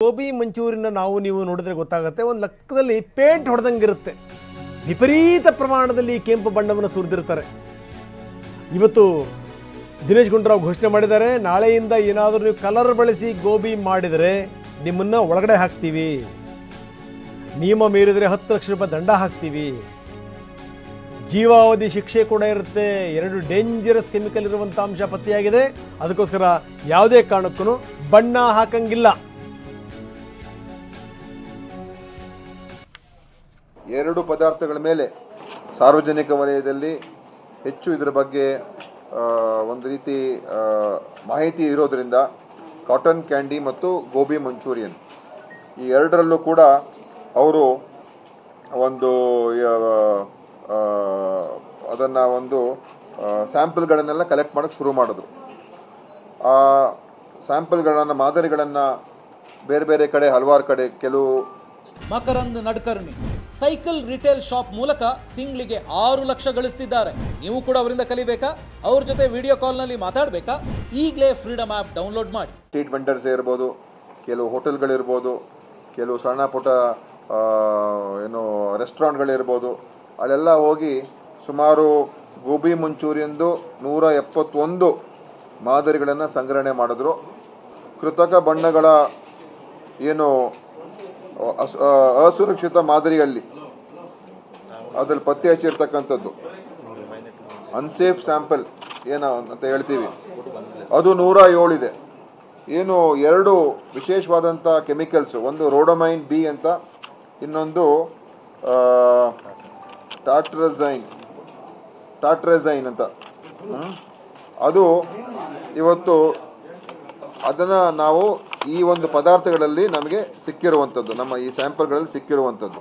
ಗೋಬಿ ಮಂಚೂರಿನ ನಾವು ನೀವು ನೋಡಿದ್ರೆ ಗೊತ್ತಾಗುತ್ತೆ, ಒಂದು ಲೆಕ್ಕದಲ್ಲಿ ಪೇಂಟ್ ಹೊಡೆದಂಗಿರುತ್ತೆ. ವಿಪರೀತ ಪ್ರಮಾಣದಲ್ಲಿ ಕೆಂಪು ಬಣ್ಣವನ್ನು ಸುರಿದಿರ್ತಾರೆ. ಇವತ್ತು ದಿನೇಶ್ ಗುಂಡೂರಾವ್ ಘೋಷಣೆ ಮಾಡಿದ್ದಾರೆ, ನಾಳೆಯಿಂದ ಏನಾದರೂ ನೀವು ಕಲರ್ ಬಳಸಿ ಗೋಬಿ ಮಾಡಿದರೆ ನಿಮ್ಮನ್ನು ಒಳಗಡೆ ಹಾಕ್ತೀವಿ, ನಿಯಮ ಮೀರಿದರೆ 10 ಲಕ್ಷ ರೂಪಾಯಿ ದಂಡ ಹಾಕ್ತೀವಿ, ಜೀವಾವಧಿ ಶಿಕ್ಷೆ ಕೂಡ ಇರುತ್ತೆ. 2 ಡೇಂಜರಸ್ ಕೆಮಿಕಲ್ ಇರುವಂಥ ಅಂಶ ಪತ್ತೆಯಾಗಿದೆ. ಅದಕ್ಕೋಸ್ಕರ ಯಾವುದೇ ಕಾರಣಕ್ಕೂ ಬಣ್ಣ ಹಾಕಂಗಿಲ್ಲ. 2 ಪದಾರ್ಥಗಳ ಮೇಲೆ ಸಾರ್ವಜನಿಕ ವಲಯದಲ್ಲಿ ಹೆಚ್ಚು ಇದರ ಬಗ್ಗೆ ಒಂದು ರೀತಿ ಮಾಹಿತಿ ಇರೋದ್ರಿಂದ ಕಾಟನ್ ಕ್ಯಾಂಡಿ ಮತ್ತು ಗೋಬಿ ಮಂಚೂರಿಯನ್ ಈ ಎರಡರಲ್ಲೂ ಕೂಡ ಅವರು ಒಂದು ಅದನ್ನು ಒಂದು ಸ್ಯಾಂಪಲ್ಗಳನ್ನೆಲ್ಲ ಕಲೆಕ್ಟ್ ಮಾಡೋಕ್ಕೆ ಶುರು ಮಾಡಿದ್ರು. ಆ ಸ್ಯಾಂಪಲ್ಗಳನ್ನು ಮಾದರಿಗಳನ್ನು ಬೇರೆ ಬೇರೆ ಕಡೆ ಹಲವಾರು ಕಡೆ ಕೆಲವು ಮಕರಂದ್ ನಡ್ಕರ್ಣಿ ಸೈಕಲ್ ರಿಟೇಲ್ ಶಾಪ್ ಮೂಲಕ ತಿಂಗಳಿಗೆ 6 ಲಕ್ಷ ಗಳಿಸ್ತಿದ್ದಾರೆ. ನೀವು ಕೂಡ ಅವರಿಂದ ಕಲಿಬೇಕಾ? ಅವ್ರ ಜೊತೆ ವಿಡಿಯೋ ಕಾಲ್ನಲ್ಲಿ ಮಾತಾಡಬೇಕಾ? ಈಗಲೇ ಫ್ರೀಡಮ್ ಆ್ಯಪ್ ಡೌನ್ಲೋಡ್ ಮಾಡಿ. ಸ್ಟ್ರೀಟ್ ವೆಂಡರ್ಸ್ ಇರ್ಬೋದು, ಕೆಲವು ಹೋಟೆಲ್ಗಳಿರ್ಬೋದು, ಕೆಲವು ಸಣ್ಣ ಪುಟ್ಟ ರೆಸ್ಟೋರೆಂಟ್ಗಳಿರ್ಬೋದು, ಅಲ್ಲೆಲ್ಲ ಹೋಗಿ ಸುಮಾರು ಗೋಬಿ ಮಂಚೂರಿಯನ್ದು 171 ಮಾದರಿಗಳನ್ನು ಸಂಗ್ರಹಣೆ ಮಾಡಿದ್ರು. ಕೃತಕ ಬಣ್ಣಗಳ ಏನು ಅಸುರಕ್ಷಿತ ಮಾದರಿಯಲ್ಲಿ ಅದ್ರಲ್ಲಿ ಪತ್ತೆ ಹಚ್ಚಿರ್ತಕ್ಕಂಥದ್ದು ಅನ್ಸೇಫ್ ಸ್ಯಾಂಪಲ್ ಏನೋ ಅಂತ ಹೇಳ್ತೀವಿ, ಅದು 107 ಇದೆ. ಏನು 2 ವಿಶೇಷವಾದಂಥ ಕೆಮಿಕಲ್ಸ್, ಒಂದು ರೋಡಮೈನ್ ಬಿ ಅಂತ, ಇನ್ನೊಂದು ಟಾಟ್ರೆಝೈನ್ ಅಂತ. ಅದು ಇವತ್ತು ಅದನ್ನು ನಾವು ಈ ಒಂದು ಪದಾರ್ಥಗಳಲ್ಲಿ ನಮಗೆ ಸಿಕ್ಕಿರುವಂಥದ್ದು, ನಮ್ಮ ಈ ಸ್ಯಾಂಪಲ್ಗಳಲ್ಲಿ ಸಿಕ್ಕಿರುವಂಥದ್ದು.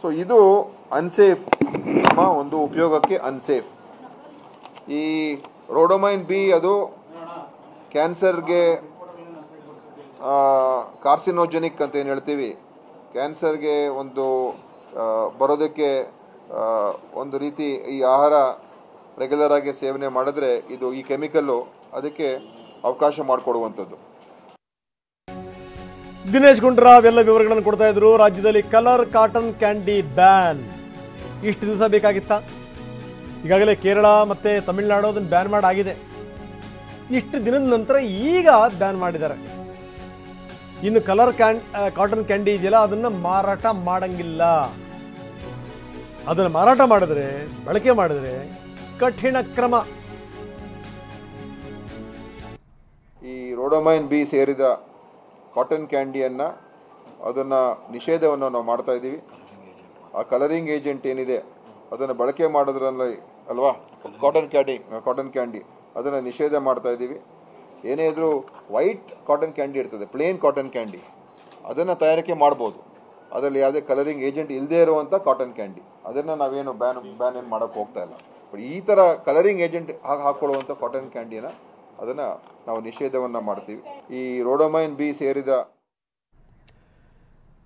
ಸೊ ಇದು ಅನ್ಸೇಫ್, ನಮ್ಮ ಒಂದು ಉಪಯೋಗಕ್ಕೆ ಅನ್ಸೇಫ್. ಈ ರೋಡಮೈನ್ ಬಿ ಅದು ಕ್ಯಾನ್ಸರ್ಗೆ ಕಾರ್ಸಿನೋಜೆನಿಕ್ ಅಂತ ಏನು ಹೇಳ್ತೀವಿ, ಕ್ಯಾನ್ಸರ್ಗೆ ಒಂದು ಬರೋದಕ್ಕೆ ಒಂದು ರೀತಿ ಈ ಆಹಾರ ರೆಗ್ಯುಲರ್ ಆಗಿ ಸೇವನೆ ಮಾಡಿದ್ರೆ ಇದು ಈ ಕೆಮಿಕಲ್ಲು ಅದಕ್ಕೆ ಅವಕಾಶ ಮಾಡಿಕೊಡುವಂಥದ್ದು. ದಿನೇಶ್ ಗುಂಡೂರಾವ್ ಎಲ್ಲ ವಿವರಗಳನ್ನು ಕೊಡ್ತಾ ಇದ್ರು. ರಾಜ್ಯದಲ್ಲಿ ಕಲರ್ ಕಾಟನ್ ಕ್ಯಾಂಡಿ ಬ್ಯಾನ್ ಇಷ್ಟು ದಿವಸ ಬೇಕಾಗಿತ್ತಾ? ಈಗಾಗಲೇ ಕೇರಳ ಮತ್ತು ತಮಿಳುನಾಡು ಅದನ್ನು ಬ್ಯಾನ್ ಮಾಡಾಗಿದೆ. ಇಷ್ಟು ದಿನದ ನಂತರ ಈಗ ಬ್ಯಾನ್ ಮಾಡಿದ್ದಾರೆ. ಇನ್ನು ಕಲರ್ ಕಾಟನ್ ಕ್ಯಾಂಡಿ ಇದೆಯಲ್ಲ, ಅದನ್ನು ಮಾರಾಟ ಮಾಡಂಗಿಲ್ಲ. ಅದನ್ನು ಮಾರಾಟ ಮಾಡಿದ್ರೆ, ಬಳಕೆ ಮಾಡಿದ್ರೆ ಕಠಿಣ ಕ್ರಮ. ಈ ರೋಡಮೈನ್ ಬಿ ಸೇರಿದ ಕಾಟನ್ ಕ್ಯಾಂಡಿಯನ್ನು ಅದನ್ನು ನಿಷೇಧವನ್ನು ನಾವು ಮಾಡ್ತಾ ಇದ್ದೀವಿ. ಆ ಕಲರಿಂಗ್ ಏಜೆಂಟ್ ಏನಿದೆ ಅದನ್ನು ಬಳಕೆ ಮಾಡೋದ್ರಲ್ಲಿ ಅಲ್ವಾ, ಕಾಟನ್ ಕ್ಯಾಂಡಿ ಅದನ್ನು ನಿಷೇಧ ಮಾಡ್ತಾ ಇದ್ದೀವಿ. ಏನೇ ಇದ್ರೂ ವೈಟ್ ಕಾಟನ್ ಕ್ಯಾಂಡಿ ಇರ್ತದೆ, ಪ್ಲೇನ್ ಕಾಟನ್ ಕ್ಯಾಂಡಿ, ಅದನ್ನು ತಯಾರಿಕೆ ಮಾಡ್ಬೋದು. ಅದರಲ್ಲಿ ಯಾವುದೇ ಕಲರಿಂಗ್ ಏಜೆಂಟ್ ಇಲ್ಲದೇ ಇರುವಂಥ ಕಾಟನ್ ಕ್ಯಾಂಡಿ ಅದನ್ನು ನಾವೇನು ಬ್ಯಾನ್ ಏನು ಮಾಡೋಕ್ಕೆ ಹೋಗ್ತಾ ಇಲ್ಲ. ಬಟ್ ಈ ಥರ ಕಲರಿಂಗ್ ಏಜೆಂಟ್ ಹಾಕೊಳ್ಳುವಂಥ ಕಾಟನ್ ಕ್ಯಾಂಡಿನ ಅದನ್ನು ನಾವು ನಿಷೇಧವನ್ನು ಮಾಡ್ತೀವಿ. ಈ ರೋಡಮೈನ್ ಬಿ ಸೇರಿದ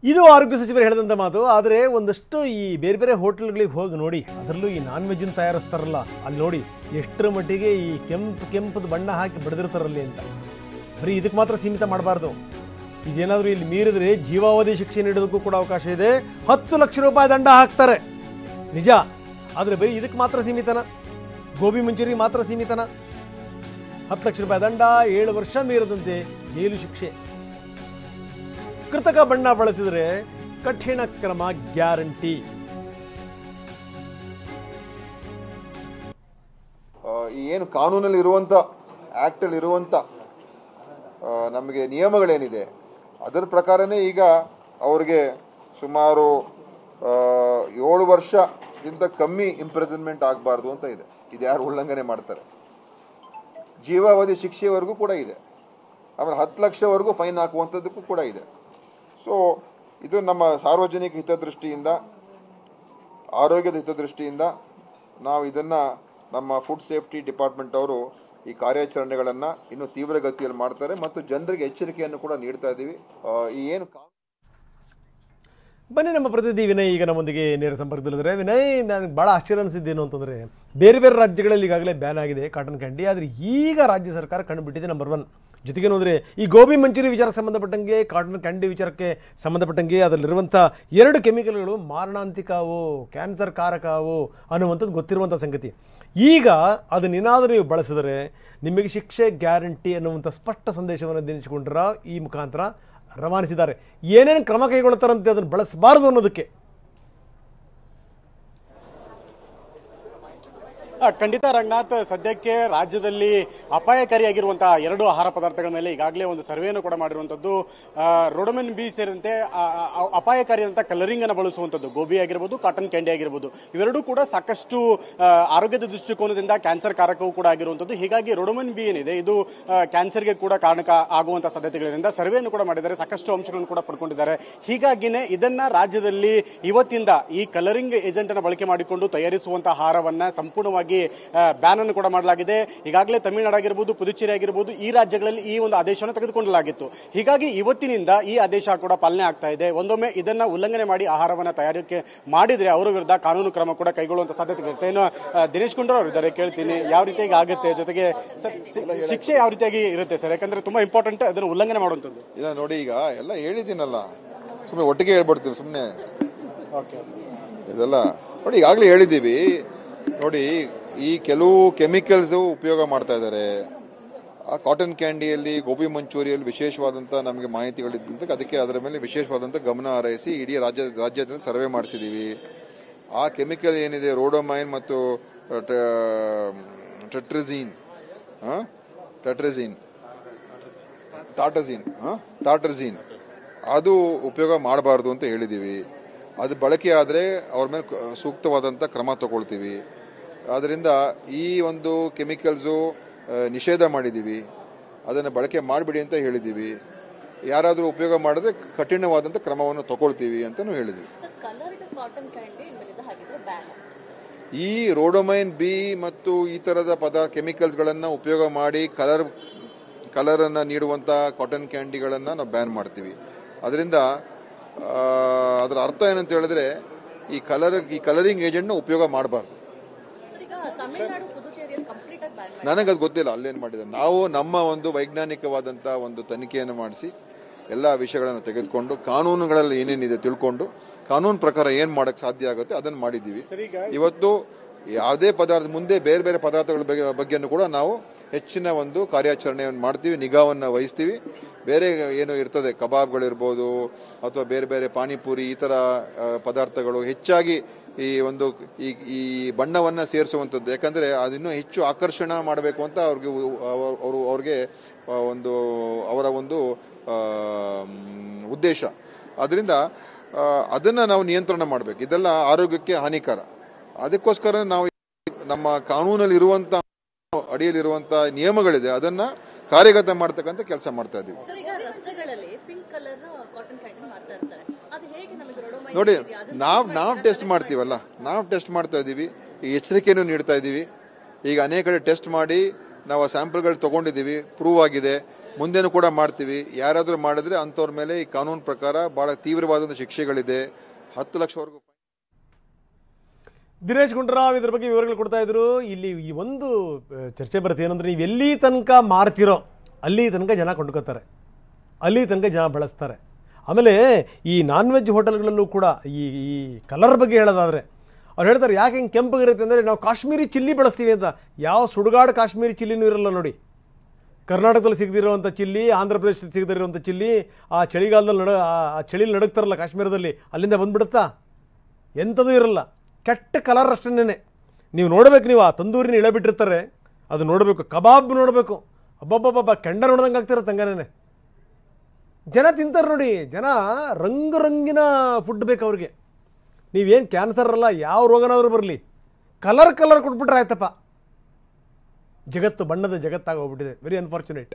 ಇದು ಆರೋಗ್ಯ ಸಚಿವರು ಹೇಳಿದಂಥ ಮಾತು. ಆದರೆ ಒಂದಷ್ಟು ಈ ಬೇರೆ ಬೇರೆ ಹೋಟೆಲ್ಗಳಿಗೆ ಹೋಗಿ ನೋಡಿ, ಅದರಲ್ಲೂ ಈ ನಾನ್ ವೆಜ್ಜನ್ನು ತಯಾರಿಸ್ತಾರಲ್ಲ, ಅಲ್ಲಿ ನೋಡಿ ಎಷ್ಟರ ಮಟ್ಟಿಗೆ ಈ ಕೆಂಪದ ಬಣ್ಣ ಹಾಕಿ ಬಡಿದಿರ್ತಾರಲ್ಲಿ ಅಂತ. ಬರೀ ಇದಕ್ಕೆ ಮಾತ್ರ ಸೀಮಿತ ಮಾಡಬಾರ್ದು. ಇದೇನಾದರೂ ಇಲ್ಲಿ ಮೀರಿದ್ರೆ ಜೀವಾವಧಿ ಶಿಕ್ಷೆ ನೀಡೋದಕ್ಕೂ ಕೂಡ ಅವಕಾಶ ಇದೆ. 10 ಲಕ್ಷ ರೂಪಾಯಿ ದಂಡ ಹಾಕ್ತಾರೆ ನಿಜ. ಆದರೆ ಬರೀ ಇದಕ್ಕೆ ಮಾತ್ರ ಸೀಮಿತನ? ಗೋಬಿ ಮಂಚೂರಿ ಮಾತ್ರ ಸೀಮಿತನ? 10 ಲಕ್ಷ ರೂಪಾಯಿ ದಂಡ, 7 ವರ್ಷ ಮೀರದಂತೆ ಜೈಲು ಶಿಕ್ಷೆ. ಕೃತಕ ಬಣ್ಣ ಬಳಸಿದರೆ ಕಠಿಣ ಕ್ರಮ ಗ್ಯಾರಂಟಿ. ಈ ಏನು ಕಾನೂನಲ್ಲಿ ಇರುವಂಥ ಆ್ಯಕ್ಟಲ್ಲಿ ಇರುವಂಥ ನಮಗೆ ನಿಯಮಗಳೇನಿದೆ ಅದರ ಪ್ರಕಾರನೇ ಈಗ ಅವ್ರಿಗೆ ಸುಮಾರು 7 ವರ್ಷಕ್ಕಿಂತ ಕಮ್ಮಿ ಇಂಪ್ರಿಸನ್ಮೆಂಟ್ ಆಗಬಾರ್ದು ಅಂತ ಇದೆ. ಇದು ಯಾರು ಉಲ್ಲಂಘನೆ ಮಾಡ್ತಾರೆ, ಜೀವಾವಧಿ ಶಿಕ್ಷೆವರೆಗೂ ಕೂಡ ಇದೆ. ಆಮೇಲೆ 10 ಲಕ್ಷವರೆಗೂ ಫೈನ್ ಹಾಕುವಂಥದ್ದಕ್ಕೂ ಕೂಡ ಇದೆ. ಸೊ ಇದು ನಮ್ಮ ಸಾರ್ವಜನಿಕ ಹಿತದೃಷ್ಟಿಯಿಂದ, ಆರೋಗ್ಯದ ಹಿತದೃಷ್ಟಿಯಿಂದ ನಾವು ಇದನ್ನು ನಮ್ಮ ಫುಡ್ ಸೇಫ್ಟಿ ಡಿಪಾರ್ಟ್ಮೆಂಟ್ ಅವರು ಈ ಕಾರ್ಯಾಚರಣೆಗಳನ್ನು ಇನ್ನೂ ತೀವ್ರಗತಿಯಲ್ಲಿ ಮಾಡ್ತಾರೆ ಮತ್ತು ಜನರಿಗೆ ಎಚ್ಚರಿಕೆಯನ್ನು ಕೂಡ ನೀಡ್ತಾ ಇದ್ದೀವಿ. ಈ ಏನು ಬನ್ನಿ, ನಮ್ಮ ಪ್ರತಿನಿಧಿ ವಿನಯ್ ಈಗ ನಮ್ಮೊಂದಿಗೆ ನೇರ ಸಂಪರ್ಕದಲ್ಲಿದ್ದಾರೆ. ವಿನಯ್, ನನಗೆ ಭಾಳ ಆಶ್ಚರ್ಯ ಅನಿಸಿದ್ದೇನು ಅಂತಂದರೆ, ಬೇರೆ ಬೇರೆ ರಾಜ್ಯಗಳಲ್ಲಿ ಈಗಾಗಲೇ ಬ್ಯಾನ್ ಆಗಿದೆ ಕಾಟನ್ ಕ್ಯಾಂಡಿ, ಆದರೆ ಈಗ ರಾಜ್ಯ ಸರ್ಕಾರ ಕಂಡುಬಿಟ್ಟಿದೆ ನಂಬರ್ 1 ಜೊತೆಗೇನು ಅಂದರೆ ಈ ಗೋಬಿ ಮಂಚೂರಿ ವಿಚಾರಕ್ಕೆ ಸಂಬಂಧಪಟ್ಟಂಗೆ ಕಾಟನ್ ಕ್ಯಾಂಡಿ ವಿಚಾರಕ್ಕೆ ಸಂಬಂಧಪಟ್ಟಂಗೆ ಅದರಲ್ಲಿರುವಂಥ 2 ಕೆಮಿಕಲ್ಗಳು ಮಾರಣಾಂತಿಕವು, ಕ್ಯಾನ್ಸರ್ ಕಾರಕವು ಅನ್ನುವಂಥದ್ದು ಗೊತ್ತಿರುವಂಥ ಸಂಗತಿ. ಈಗ ಅದನ್ನೇನಾದರೂ ನೀವು ಬಳಸಿದರೆ ನಿಮಗೆ ಶಿಕ್ಷೆ ಗ್ಯಾರಂಟಿ ಅನ್ನುವಂಥ ಸ್ಪಷ್ಟ ಸಂದೇಶವನ್ನು ದಿನಿಸಿಕೊಂಡ್ರ ಈ ಮುಖಾಂತರ ರವಾನಿಸಿದ್ದಾರೆ. ಏನೇನು ಕ್ರಮ ಕೈಗೊಳ್ತಾರಂತೆ ಅದನ್ನು ಬಳಸಬಾರದು ಅನ್ನೋದಕ್ಕೆ. ಖಂಡಿತ ರಂಗನಾಥ್, ಸದ್ಯಕ್ಕೆ ರಾಜ್ಯದಲ್ಲಿ ಅಪಾಯಕಾರಿಯಾಗಿರುವಂತಹ 2 ಆಹಾರ ಪದಾರ್ಥಗಳ ಮೇಲೆ ಈಗಾಗಲೇ ಒಂದು ಸರ್ವೆಯನ್ನು ಕೂಡ ಮಾಡಿರುವಂಥದ್ದು. ರೋಡಮಿನ್ ಬಿ ಸೇರಿದಂತೆ ಅಪಾಯಕಾರಿಯಾದಂಥ ಕಲರಿಂಗ್ ಅನ್ನು ಬಳಸುವಂಥದ್ದು, ಗೋಬಿ ಆಗಿರ್ಬೋದು, ಕಾಟನ್ ಕ್ಯಾಂಡಿ ಆಗಿರ್ಬೋದು, ಇವೆರಡೂ ಕೂಡ ಸಾಕಷ್ಟು ಆರೋಗ್ಯದ ದೃಷ್ಟಿಕೋನದಿಂದ ಕ್ಯಾನ್ಸರ್ ಕಾರಕವೂ ಕೂಡ ಆಗಿರುವಂಥದ್ದು. ಹೀಗಾಗಿ ರೋಡಮಿನ್ ಬಿ ಏನಿದೆ ಇದು ಕ್ಯಾನ್ಸರ್ಗೆ ಕೂಡ ಕಾರಣಕ ಆಗುವಂಥ ಸಾಧ್ಯತೆಗಳಿಂದ ಸರ್ವೆಯನ್ನು ಕೂಡ ಮಾಡಿದ್ದಾರೆ, ಸಾಕಷ್ಟು ಅಂಶಗಳನ್ನು ಕೂಡ ಪಡ್ಕೊಂಡಿದ್ದಾರೆ. ಹೀಗಾಗಿನೇ ಇದನ್ನ ರಾಜ್ಯದಲ್ಲಿ ಇವತ್ತಿಂದ ಈ ಕಲರಿಂಗ್ ಏಜೆಂಟ್ ಅನ್ನು ಬಳಕೆ ಮಾಡಿಕೊಂಡು ತಯಾರಿಸುವಂತಹ ಆಹಾರವನ್ನ ಸಂಪೂರ್ಣವಾಗಿ ಬ್ಯಾನ್ ಅನ್ನು ಕೂಡ ಮಾಡಲಾಗಿದೆ. ಈಗಾಗಲೇ ತಮಿಳುನಾಡು ಆಗಿರಬಹುದು, ಪುದುಚೇರಿ ಆಗಿರಬಹುದು, ಈ ರಾಜ್ಯಗಳಲ್ಲಿ ಈ ಒಂದು ಆದೇಶವನ್ನು ತೆಗೆದುಕೊಳ್ಳಲಾಗಿತ್ತು. ಹೀಗಾಗಿ ಇವತ್ತಿನಿಂದ ಈ ಆದೇಶ ಕೂಡ ಪಾಲನೆ ಆಗ್ತಾ ಇದೆ. ಒಂದೊಮ್ಮೆ ಇದನ್ನ ಉಲ್ಲಂಘನೆ ಮಾಡಿ ಆಹಾರವನ್ನು ತಯಾರಿಕೆ ಮಾಡಿದ್ರೆ ಅವರ ವಿರುದ್ಧ ಕಾನೂನು ಕ್ರಮ ಕೂಡ ಕೈಗೊಳ್ಳುವಂತ ಸಾಧ್ಯತೆ ಇರುತ್ತೆ. ಇನ್ನು ದಿನೇಶ್ ಗುಂಡೂರಾವ್ ಅವರು ಇದ್ದಾರೆ, ಕೇಳ್ತೀನಿ ಯಾವ ರೀತಿಯಾಗಿ ಆಗುತ್ತೆ, ಜೊತೆಗೆ ಶಿಕ್ಷೆ ಯಾವ ರೀತಿಯಾಗಿ ಇರುತ್ತೆ ಸರ್? ಯಾಕಂದ್ರೆ ತುಂಬಾ ಇಂಪಾರ್ಟೆಂಟ್ ಅದನ್ನು ಉಲ್ಲಂಘನೆ ಮಾಡುವಂಥದ್ದು. ಇಲ್ಲ ನೋಡಿ, ಈಗ ಎಲ್ಲ ಹೇಳಿದ್ದೀನಲ್ಲ, ಸುಮ್ಮನೆ ಒಟ್ಟಿಗೆ ಹೇಳ್ಬಿಡ್ತೀವಿ ಸುಮ್ಮನೆ. ಇದೆಲ್ಲ ನೋಡಿ ಈಗಾಗಲೇ ಹೇಳಿದ್ದೀವಿ. ನೋಡಿ, ಈ ಕೆಲವು ಕೆಮಿಕಲ್ಸ್ ಉಪಯೋಗ ಮಾಡ್ತಾ ಇದ್ದಾರೆ. ಆ ಕಾಟನ್ ಕ್ಯಾಂಡಿಯಲ್ಲಿ, ಗೋಬಿ ಮಂಚೂರಿಯಲ್ಲಿ ವಿಶೇಷವಾದಂಥ ನಮಗೆ ಮಾಹಿತಿಗಳಿದ್ದಂತೆ ಅದಕ್ಕೆ ಅದರ ಮೇಲೆ ವಿಶೇಷವಾದಂಥ ಗಮನ ಹರಿಸಿ ಇಡೀ ರಾಜ್ಯದಿಂದ ಸರ್ವೆ ಮಾಡಿಸಿದ್ದೀವಿ. ಆ ಕೆಮಿಕಲ್ ಏನಿದೆ ರೋಡೋಮೈನ್ ಮತ್ತು ಟಾಟರ್ಜಿನ್ ಅದು ಉಪಯೋಗ ಮಾಡಬಾರ್ದು ಅಂತ ಹೇಳಿದ್ದೀವಿ. ಅದು ಬಳಕೆ ಆದರೆ ಅವ್ರ ಮೇಲೆ ಸೂಕ್ತವಾದಂಥ ಕ್ರಮ ತಗೊಳ್ತೀವಿ. ಆದ್ದರಿಂದ ಈ ಒಂದು ಕೆಮಿಕಲ್ಸು ನಿಷೇಧ ಮಾಡಿದ್ದೀವಿ, ಅದನ್ನು ಬಳಕೆ ಮಾಡಿಬಿಡಿ ಅಂತ ಹೇಳಿದ್ದೀವಿ. ಯಾರಾದರೂ ಉಪಯೋಗ ಮಾಡಿದ್ರೆ ಕಠಿಣವಾದಂಥ ಕ್ರಮವನ್ನು ತಗೊಳ್ತೀವಿ ಅಂತಲೂ ಹೇಳಿದ್ದೀವಿ. ಈ ರೋಡೋಮೈನ್ ಬಿ ಮತ್ತು ಈ ಥರದ ಕೆಮಿಕಲ್ಸ್ಗಳನ್ನು ಉಪಯೋಗ ಮಾಡಿ ಕಲರನ್ನು ನೀಡುವಂಥ ಕಾಟನ್ ಕ್ಯಾಂಡಿಗಳನ್ನು ನಾವು ಬ್ಯಾನ್ ಮಾಡ್ತೀವಿ. ಅದರಿಂದ ಅದರ ಅರ್ಥ ಏನಂತ ಹೇಳಿದ್ರೆ ಈ ಕಲರಿಂಗ್ ಏಜೆಂಟ್ನ ಉಪಯೋಗ ಮಾಡಬಾರ್ದು. ನನಗದು ಗೊತ್ತಿಲ್ಲ ಅಲ್ಲೇನು ಮಾಡಿದ್ದಾರೆ. ನಾವು ನಮ್ಮ ಒಂದು ವೈಜ್ಞಾನಿಕವಾದಂಥ ಒಂದು ತನಿಖೆಯನ್ನು ಮಾಡಿಸಿ ಎಲ್ಲ ವಿಷಯಗಳನ್ನು ತೆಗೆದುಕೊಂಡು ಕಾನೂನುಗಳಲ್ಲಿ ಏನೇನಿದೆ ತಿಳ್ಕೊಂಡು ಕಾನೂನು ಪ್ರಕಾರ ಏನು ಮಾಡೋಕ್ಕೆ ಸಾಧ್ಯ ಆಗುತ್ತೆ ಅದನ್ನು ಮಾಡಿದ್ದೀವಿ. ಇವತ್ತು ಯಾವುದೇ ಪದಾರ್ಥ ಮುಂದೆ ಬೇರೆ ಬೇರೆ ಪದಾರ್ಥಗಳ ಬಗ್ಗೆನೂ ಕೂಡ ನಾವು ಹೆಚ್ಚಿನ ಒಂದು ಕಾರ್ಯಾಚರಣೆಯನ್ನು ಮಾಡ್ತೀವಿ, ನಿಗಾವನ್ನು ವಹಿಸ್ತೀವಿ. ಬೇರೆ ಏನು ಇರ್ತದೆ, ಕಬಾಬ್ಗಳಿರ್ಬೋದು ಅಥವಾ ಬೇರೆ ಬೇರೆ ಪಾನಿಪುರಿ ಈ ಥರ ಪದಾರ್ಥಗಳು ಹೆಚ್ಚಾಗಿ ಈ ಬಣ್ಣವನ್ನು ಸೇರಿಸುವಂಥದ್ದು. ಯಾಕಂದರೆ ಅದನ್ನು ಹೆಚ್ಚು ಆಕರ್ಷಣೆ ಮಾಡಬೇಕು ಅಂತ ಅವ್ರಿಗೆ ಒಂದು ಅವರ ಒಂದು ಉದ್ದೇಶ. ಅದರಿಂದ ಅದನ್ನು ನಾವು ನಿಯಂತ್ರಣ ಮಾಡಬೇಕು. ಇದೆಲ್ಲ ಆರೋಗ್ಯಕ್ಕೆ ಹಾನಿಕರ. ಅದಕ್ಕೋಸ್ಕರ ನಾವು ನಮ್ಮ ಕಾನೂನಲ್ಲಿ ಇರುವಂಥ ಅಡಿಯಲ್ಲಿರುವಂಥ ನಿಯಮಗಳಿದೆ, ಅದನ್ನು ಕಾರ್ಯಗತ ಮಾಡ್ತಕ್ಕಂಥ ಕೆಲಸ ಮಾಡ್ತಾ ಇದ್ದೀವಿ. ನೋಡಿ, ನಾವು ಟೆಸ್ಟ್ ಮಾಡ್ತೀವಲ್ಲ, ನಾವು ಟೆಸ್ಟ್ ಮಾಡ್ತಾ ಇದ್ದೀವಿ, ಈ ಎಚ್ಚರಿಕೆಯನ್ನು ನೀಡ್ತಾ ಇದ್ದೀವಿ. ಈಗ ಅನೇಕ ಕಡೆ ಟೆಸ್ಟ್ ಮಾಡಿ ನಾವು ಆ ಸ್ಯಾಂಪಲ್ಗಳು ತೊಗೊಂಡಿದ್ದೀವಿ, ಪ್ರೂವ್ ಆಗಿದೆ. ಮುಂದೇನೂ ಕೂಡ ಮಾಡ್ತೀವಿ. ಯಾರಾದರೂ ಮಾಡಿದ್ರೆ ಅಂಥವ್ರ ಮೇಲೆ ಈ ಕಾನೂನು ಪ್ರಕಾರ ಭಾಳ ತೀವ್ರವಾದಂಥ ಶಿಕ್ಷೆಗಳಿದೆ, 10 ಲಕ್ಷವರೆಗೂ. ದಿನೇಶ್ ಗುಂಡೂರಾವ್ ಇದ್ರ ಬಗ್ಗೆ ವಿವರಗಳು ಕೊಡ್ತಾ ಇದ್ರು. ಇಲ್ಲಿ ಈ ಒಂದು ಚರ್ಚೆ ಬರುತ್ತೆ ಏನಂದ್ರೆ, ನೀವು ಎಲ್ಲಿ ತನಕ ಮಾರ್ತಿರೋ ಅಲ್ಲಿ ತನಕ ಜನ ಕೊಂಡ್ಕೋತಾರೆ, ಅಲ್ಲಿ ತನಕ ಜನ ಬಳಸ್ತಾರೆ. ಆಮೇಲೆ ಈ ನಾನ್ ವೆಜ್ ಹೋಟೆಲ್ಗಳಲ್ಲೂ ಕೂಡ ಈ ಕಲರ್ ಬಗ್ಗೆ ಹೇಳೋದಾದರೆ ಅವ್ರು ಹೇಳ್ತಾರೆ ಯಾಕೆ ಹಿಂಗೆ ಕೆಂಪಗಿರುತ್ತೆ ಅಂದರೆ ನಾವು ಕಾಶ್ಮೀರಿ ಚಿಲ್ಲಿ ಬಳಸ್ತೀವಿ ಅಂತ. ಯಾವ ಸುಡುಗಾಡು ಕಾಶ್ಮೀರಿ ಚಿಲ್ಲಿನೂ ಇರಲ್ಲ ನೋಡಿ. ಕರ್ನಾಟಕದಲ್ಲಿ ಸಿಗದಿರುವಂಥ ಚಿಲ್ಲಿ, ಆಂಧ್ರ ಪ್ರದೇಶದಲ್ಲಿ ಸಿಗದಿರುವಂಥ ಚಿಲ್ಲಿ, ಆ ಚಳಿಗಾಲದಲ್ಲಿ ಆ ಚಳಿಲಿ ನಡುಗ್ತಾರಲ್ಲ ಕಾಶ್ಮೀರದಲ್ಲಿ, ಅಲ್ಲಿಂದ ಬಂದುಬಿಡುತ್ತಾ? ಎಂಥದೂ ಇರಲ್ಲ, ಕೆಟ್ಟ ಕಲರ್ ಅಷ್ಟನ್ನೇ. ನೀವು ನೋಡಬೇಕು, ನೀವು ಆ ತಂದೂರಿನ ಇಳೆ ಬಿಟ್ಟಿರ್ತಾರೆ, ಅದು ನೋಡಬೇಕು. ಕಬಾಬ್ ನೋಡಬೇಕು, ಅಬ್ಬಬ್ಬಬ್ಬ ಕೆಂಡ ನೋಡ್ದಂಗೆ ಆಗ್ತಿರುತ್ತೆ ಹಂಗನೇ. ಜನ ತಿಂತಾರೆ ನೋಡಿ, ಜನ ರಂಗಿನ ಫುಡ್ ಬೇಕು ಅವ್ರಿಗೆ. ನೀವೇನು ಕ್ಯಾನ್ಸರ್ ಅಲ್ಲ, ಯಾವ ರೋಗನಾದರೂ ಬರಲಿ, ಕಲರ್ ಕೊಟ್ಬಿಟ್ರೆ ಆಯ್ತಪ್ಪ. ಜಗತ್ತು ಬಣ್ಣದ ಜಗತ್ತಾಗೋಗ್ಬಿಟ್ಟಿದೆ. Very unfortunate.